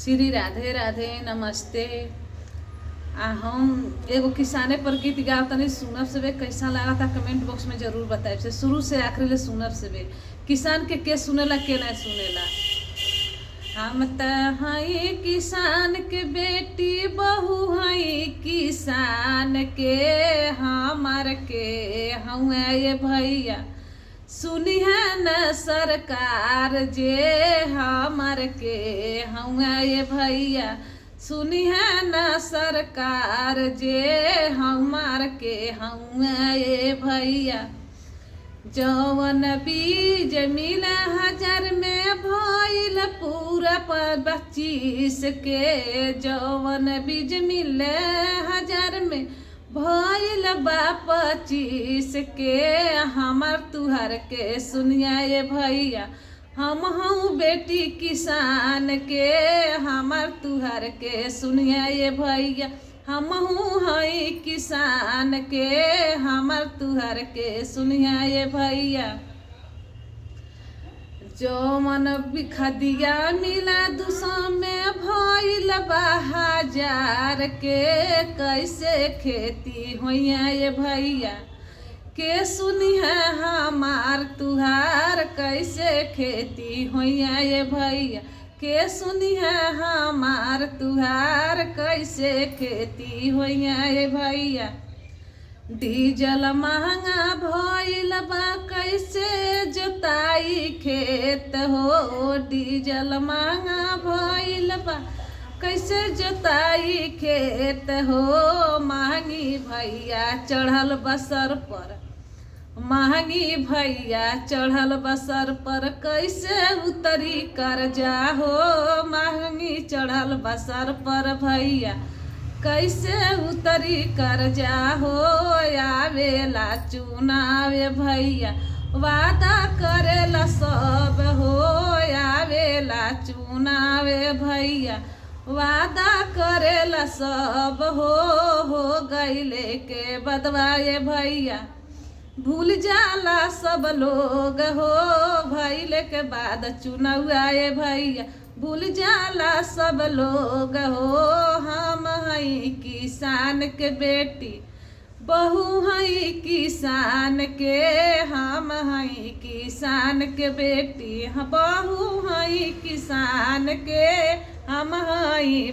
श्री राधे राधे नमस्ते। हम एगो किसाने पर गीत गाओ तनी सुनब से कैसा लगा था कमेंट बॉक्स में जरूर बताए से शुरू से आखिरी ले सुनब से किसान के सुनेला के नहीं सुनेला। हम त हई किसान के बेटी बहू हई किसान के हमार के हुए ये भैया सुनी है न सरकार जे हमार के हुआ ये भैया सुनी है न सरकार जे हमार के हुआ ये भैया। जौवन बीज मिला 1000 में भइल पूरा 25 के जौवन बीज मिले 1000 में भइल बा 25 के हमार तुहार के सुनिया ये भैया हम हूँ बेटी किसान के हमार तुहार के सुनिया ये भैया हम हूँ हई किसान के हमार तुहार के सुनिया ये भैया। जो मन बिखदिया मिला 200 में भइल बा 1000 के कैसे खेती होइया ये भैया के सुनी है हमार तुहार कैसे खेती होइया ये भैया के सुनी है हमार तुहार कैसे खेती होइया ये भैया। डीजल महंगा भइल बा कैसे जोताई खेत हो डीजल महंगा भइल बा कैसे जोताई खेत हो महंगी भैया चढ़ल बसर पर महंगी भैया चढ़ल बसर पर कैसे उतरी कर्जा हो महंगी चढ़ल बसर पर भैया कैसे उतरी कर्जा हो आवेला चुनाव भैया वादा करेला सब हो आवेला चुनाव भैया वादा करेला सब हो गईले के बदवाए भैया भूल जाला सब लोग हो भइले के बाद चुनाव आए भैया भूल जाला सब लोग हो। हम हई किसान के बेटी बहू हई किसान के हम हई किसान के बेटी बहू हई किसान के हम हई